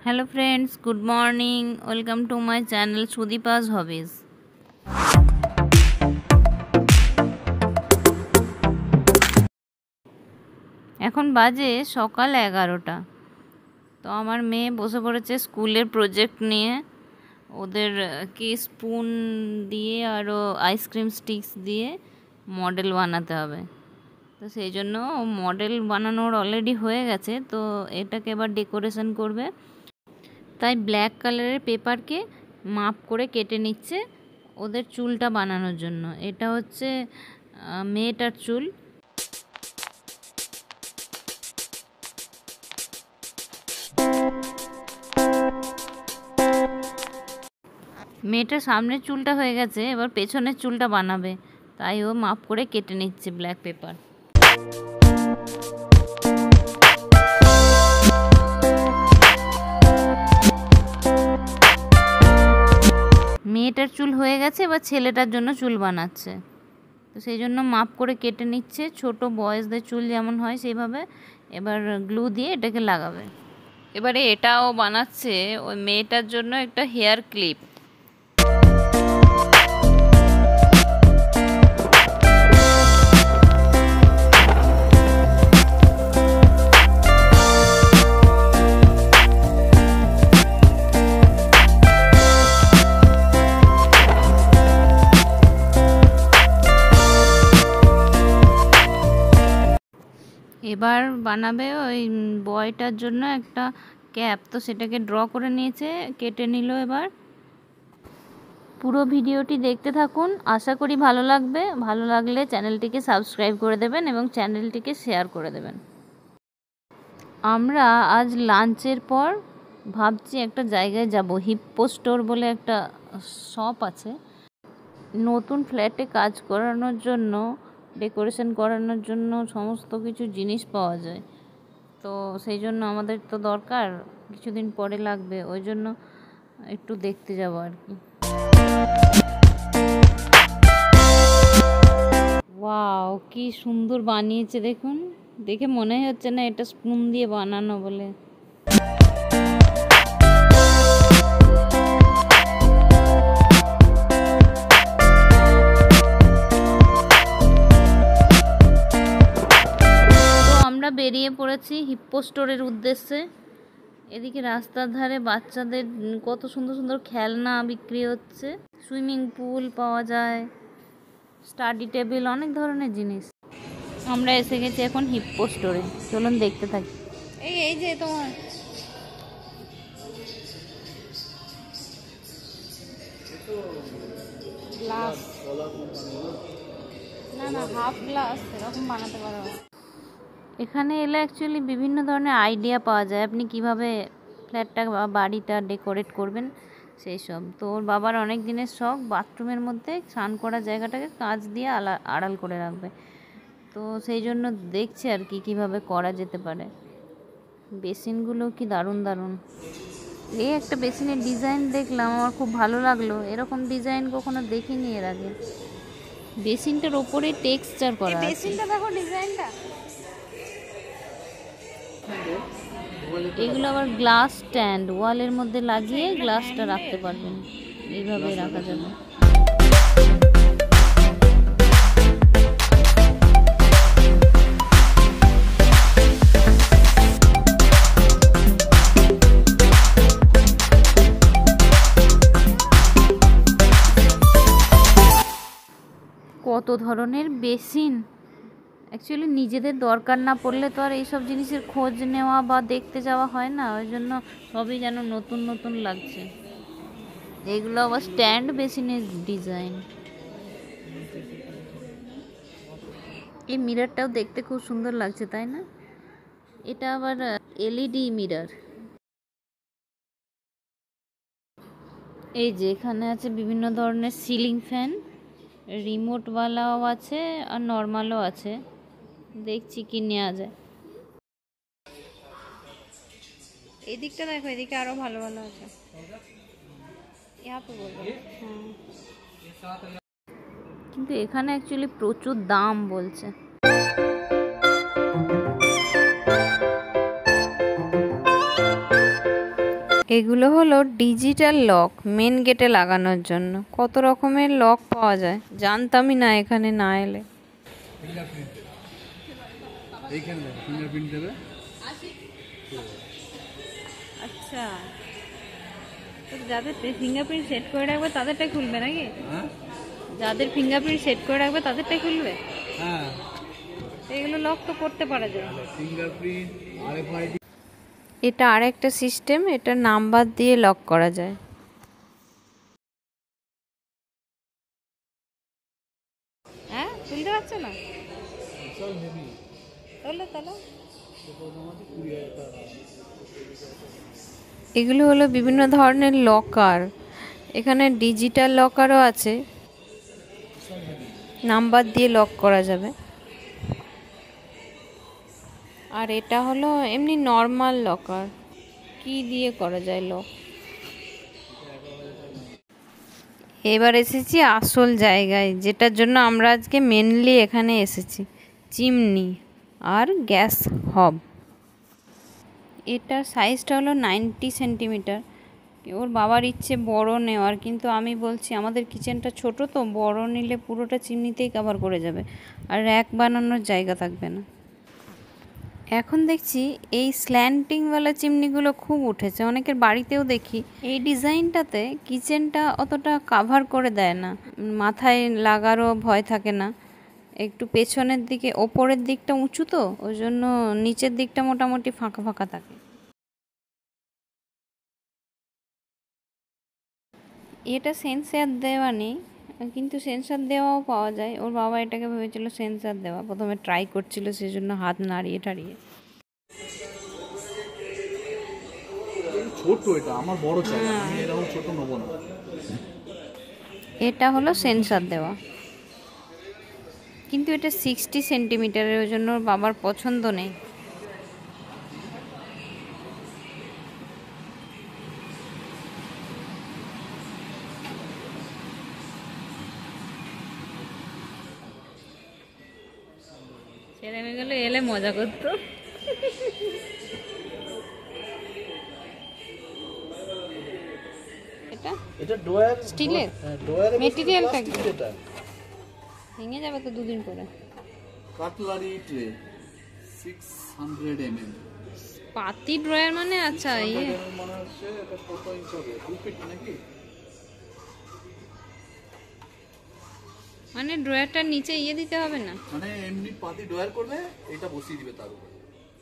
Hello friends, good morning. Welcome to my channel सुदीपा's hobbies. এখন বাজে সকাল 11টা। তো আমার মেয়ে বসে পড়েছে স্কুলের প্রজেক্ট নিয়ে। ওদের কি স্পুন দিয়ে আরও আইসক্রিম স্টিক্স দিয়ে মডেল বানাতে হবে। তো সেই জন্য মডেল বানানোর অলরেডি হয়ে গেছে, তো এটাকে এবার ডেকোরেশন করবে। তাই ব্ল্যাক কালারের পেপারকে মাপ করে কেটে নিচ্ছে ওদের চুলটা বানানোর জন্য। এটা হচ্ছে মেয়েটার চুল। মেয়েটার সামনের চুলটা হয়ে গেছে, এবার পেছনের চুলটা বানাবে, তাই ও মাপ করে কেটে নিচ্ছে ব্ল্যাক পেপার। মেয়েটার চুল হয়ে গেছে, এবার ছেলেটার জন্য চুল বানাচ্ছে। তো সেই জন্য মাপ করে কেটে নিচ্ছে, ছোট বয়েজদের চুল যেমন হয় সেইভাবে। এবার গ্লু দিয়ে এটাকে লাগাবে। এবারে এটাও বানাচ্ছে ওই মেয়েটার জন্য একটা হেয়ার ক্লিপ। এবার বানাবে ওই বয়টার জন্য একটা ক্যাপ। তো সেটাকে ড্র করে নিয়েছে, কেটে নিল। এবার পুরো ভিডিওটি দেখতে থাকুন, আশা করি ভালো লাগবে। ভালো লাগলে চ্যানেলটিকে সাবস্ক্রাইব করে দেবেন এবং চ্যানেলটিকে শেয়ার করে দেবেন। আমরা আজ লাঞ্চের পর ভাবছি একটা জায়গায় যাব, হিপ্পো স্টোর বলে একটা শপ আছে। নতুন ফ্ল্যাটে কাজ করানোর জন্য, ডেকোরেশন করানোর জন্য সমস্ত কিছু জিনিস পাওয়া যায়। তো সেই জন্য আমাদের তো দরকার, কিছুদিন পরে লাগবে, ওই জন্য একটু দেখতে যাব আর কি। ওয়াও, কি সুন্দর বানিয়েছে দেখুন। দেখে মনে হচ্ছে না এটা স্পুন দিয়ে বানানো বলে। বেরিয়ে পড়েছি হিপ্পো স্টোরের উদ্দেশ্যে। এদিকে রাস্তার ধারে বাচ্চাদের কত সুন্দর সুন্দর খেলনা বিক্রি হচ্ছে। সুইমিং পুল পাওয়া যায়, স্টাডি টেবিল, অনেক ধরনের জিনিস। আমরা এসে গেছি এখন হিপ্পো স্টোরে, চলুন দেখতে থাকি। এই যে তোমার গ্লাস, না হাফ গ্লাস এরকম বানাতে পারো। এখানে এলে অ্যাকচুয়ালি বিভিন্ন ধরনের আইডিয়া পাওয়া যায়, আপনি কিভাবে ফ্ল্যাটটা বা বাড়িটা ডেকোরেট করবেন সেই সব। তো ওর বাবার অনেক দিনের শখ বাথরুমের মধ্যে স্নান করার জায়গাটাকে কাঁচ দিয়ে আড়াল করে রাখবে। তো সেই জন্য দেখছে আর কি কীভাবে করা যেতে পারে। বেসিনগুলো কি দারুণ দারুণ। এই একটা বেসিনের ডিজাইন দেখলাম, আমার খুব ভালো লাগলো। এরকম ডিজাইন কখনো দেখিনি এর আগে। বেসিনটার ওপরে টেক্সচার করা আছে। বেসিনটা দেখো ডিজাইনটা। এগুলো আবার গ্লাস স্ট্যান্ড, ওয়ালের মধ্যে লাগিয়ে গ্লাসটা রাখতে পারবেন, এইভাবে রাখা যাবে। কত ধরনের বেসিন। অ্যাকচুয়ালি নিজেদের দরকার না পড়লে তো আর এইসব জিনিসের খোঁজ নেওয়া বা দেখতে যাওয়া হয় না, ওই জন্য সবই যেন নতুন নতুন লাগছে। এগুলো আবার স্ট্যান্ড বেসিনের ডিজাইন। এই মিররটাও দেখতে খুব সুন্দর লাগছে, তাই না? এটা আবার এলইডি মিরর। এই যে এখানে আছে বিভিন্ন ধরনের সিলিং ফ্যান, রিমোটওয়ালাও আছে আর নর্মালও আছে। দেখছি কি নেওয়া যায়। এই দিকটা দেখো, এদিকে আরো ভালো ভালো আছে। কিন্তু এখানে অ্যাকচুয়ালি প্রচুর দাম বলছে। এগুলো হলো ডিজিটাল লক, মেন গেটে লাগানোর জন্য। কত রকমের লক পাওয়া যায়, জানতামই না এখানে না এলে। আচ্ছা, যাদের ফিঙ্গারপ্রিন্ট সেট করে রাখবে তাদেরটাই খুলবে নাকি? যাদের ফিঙ্গারপ্রিন্ট সেট করে রাখবে তাদেরটাই খুলবে। হ্যাঁ, এগুলো লক তো করতে পারা যায়। ফিঙ্গারপ্রিন্ট, আরএফআইডি, এটা আরেকটা সিস্টেম, এটা নাম্বার দিয়ে লক করা যায়। হ্যাঁ, খুলতে পারছো না? এগুলো হলো বিভিন্ন ধরনের লকার। এখানে ডিজিটাল লকারও আছে, নাম্বার দিয়ে লক করা যাবে। আর এটা হলো এমনি নর্মাল লকার, কি দিয়ে করা যায় লক। এবার এসেছি আসল জায়গায়, যেটার জন্য আমরা আজকে মেনলি এখানে এসেছি, চিমনি আর গ্যাস হব। এটার সাইজটা হলো 90 সেন্টিমিটার। ওর বাবার ইচ্ছে বড় নেওয়ার, কিন্তু আমি বলছি আমাদের কিচেনটা ছোট তো, বড় নিলে পুরোটা চিমনিতেই কভার করে যাবে আর র্যাক বানানোর জায়গা থাকবে না। এখন দেখছি এই স্ল্যান্টিংওয়ালা চিমনিগুলো খুব উঠেছে, অনেকের বাড়িতেও দেখি। এই ডিজাইনটাতে কিচেনটা অতটা কাভার করে দেয় না, মাথায় লাগারও ভয় থাকে না। একটু পেছনের দিকে, ওপরের দিকটা উঁচু তো, ওই জন্য নিচের দিকটা মোটামুটি ফাঁকা ফাঁকা থাকে। এটা সেন্সার দেওয়া নেই, কিন্তু সেন্সার দেওয়াও পাওয়া যায়। ওর বাবা এটাকে ভেবেছিল সেন্সার দেওয়া, প্রথমে ট্রাই করছিল, সেই জন্য হাত নাড়িয়ে টাড়িয়ে। ছোট, এটা আমার বড় চাই, আমি এরকম ছোট নেব না। এটা হলো সেন্সার দেওয়া, কিন্তু এটা 60 সেন্টিমিটারের, ওই জন্য ওর বাবার পছন্দ নেই। ছেলেমেয়েগুলো এলে মজা করতো। এটা ডোয়ার স্টিলের, মেটেরিয়ালটা কি ভেঙে যাবে তো দুদিন পরে। কাটলারি ট্রে 600 ml, পাতি ড্রয়ার মানে? আচ্ছা, ইয়ে মানে হচ্ছে এটা কত ইঞ্চ হবে, 2 ফিট নাকি? মানে ড্রয়ারটার নিচে ইয়ে দিতে হবে না, মানে এমনি পাতি ড্রয়ার করবে, এটা বসিয়ে দিবে তার উপরে,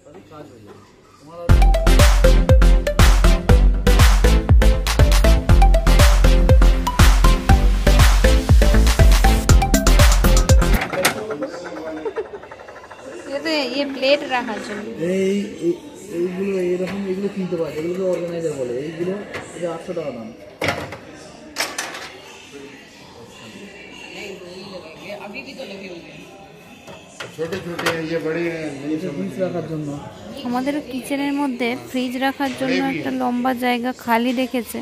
তাহলে কাজ হয়ে যাবে তোমার। ये प्लेट রাখার জন্য এইগুলো এরকম, এগুলো কিনতে পারে, এগুলো অর্গানাইজার বলে। এইগুলো এটা 800 টাকা দাম। আমাদের কিচেনের মধ্যে ফ্রিজ রাখার জন্য একটা লম্বা জায়গা খালি রেখেছে,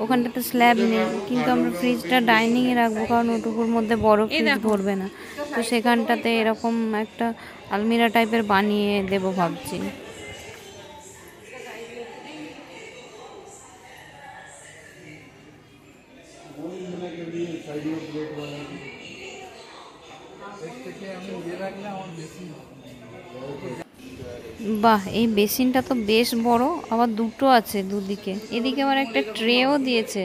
ওখানটাতে স্ল্যাব নেই, কিন্তু আমরা ফ্রিজটা ডাইনিংয়ে রাখবো, কারণ ওটুকুর মধ্যে বড় ফ্রিজ ভরবে না। তো সেখানটাতে এরকম একটা আলমিরা টাইপের বানিয়ে দেব ভাবছি। বাহ, এই বেসিনটা তো বেশ বড়, আবার দুটো আছে দুদিকে। এদিকে আবার একটা ট্রেও দিয়েছে,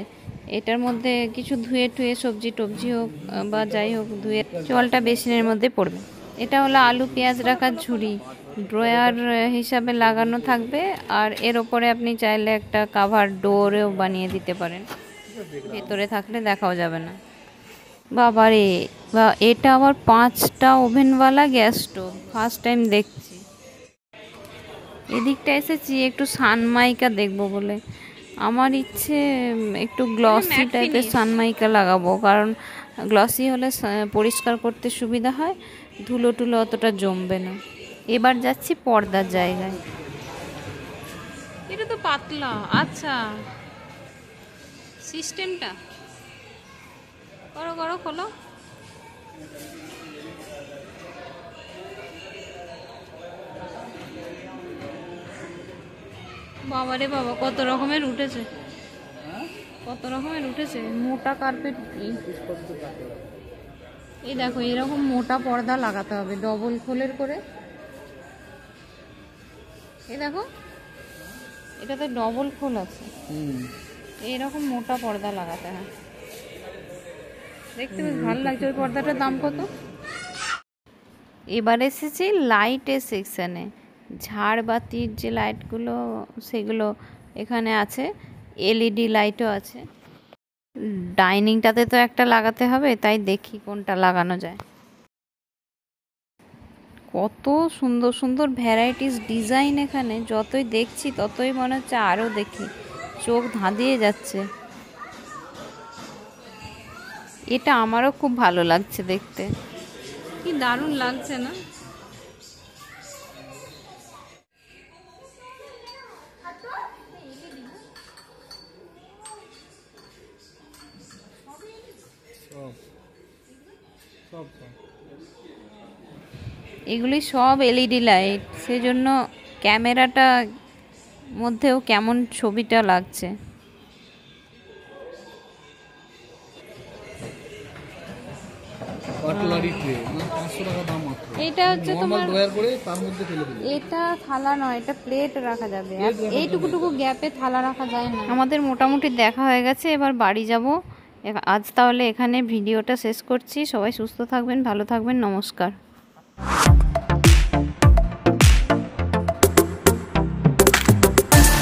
এটার মধ্যে কিছু ধুয়ে টুয়ে সবজি টবজি হোক বা যাই হোক ধুয়ে জলটা বেসিনের মধ্যে পড়বে। এটা হলো আলু পেঁয়াজ রাখার ঝুড়ি, ড্রয়ার হিসাবে লাগানো থাকবে, আর এর ওপরে আপনি চাইলে একটা কাভার ডোরেও বানিয়ে দিতে পারেন, ভেতরে থাকলে দেখাও যাবে না। বাবারে, বা এটা আবার 5টা ওভেনওয়ালা গ্যাস স্টোভ, ফার্স্ট টাইম দেখছি। এদিকটা এসেছি একটু সানমাইকা দেখবো বলে, আমার ইচ্ছে একটু গ্লসি টাইপের সানমাইকা লাগাবো, কারণ গ্লসি হলে পরিষ্কার করতে সুবিধা হয়, ধুলো টুলো অতটা জমবে না। এবার যাচ্ছি পর্দার জায়গায়। এটা তো পাতলা, আচ্ছা সিস্টেমটা করো করো, খোলো। বাবারে বাবা, কত রকমের উঠেছে, কত রকমের উঠেছে। মোটা কার্পেট, এই দেখো এরকম মোটা পর্দা লাগাতে হবে ডবল খোলের করে। এই দেখো এটাতে ডবল খোল আছে, এইরকম মোটা পর্দা লাগাতে হয়। দেখতে বেশ ভালো লাগছে। ওই পর্দাটার দাম কত? এবার এসেছি লাইটের সেকশানে। ঝাড়বাতির যে লাইটগুলো সেগুলো এখানে আছে, এলইডি লাইটও আছে। ডাইনিংটাতে তো একটা লাগাতে হবে, তাই দেখি কোনটা লাগানো যায়। কত সুন্দর সুন্দর ভ্যারাইটিস ডিজাইন এখানে, যতই দেখছি ততই মনে হচ্ছে আরও দেখি, চোখ ধাঁধিয়ে যাচ্ছে। এটা আমারও খুব ভালো লাগছে দেখতে, কি দারুণ লাগছে না? এগুলি সব এলইডি লাইট, সেজন্য ক্যামেরাটা মধ্যেও কেমন ছবিটা লাগছে। এটা হচ্ছে তোমার, এটা থালা নয়, এটা প্লেট রাখা যাবে। এইটুকুটুকু গ্যাপে থালা রাখা যায় না। আমাদের মোটামুটি দেখা হয়ে গেছে, এবার বাড়ি যাব। আজ তাহলে এখানে ভিডিওটা শেষ করছি। সবাই সুস্থ থাকবেন, ভালো থাকবেন, নমস্কার।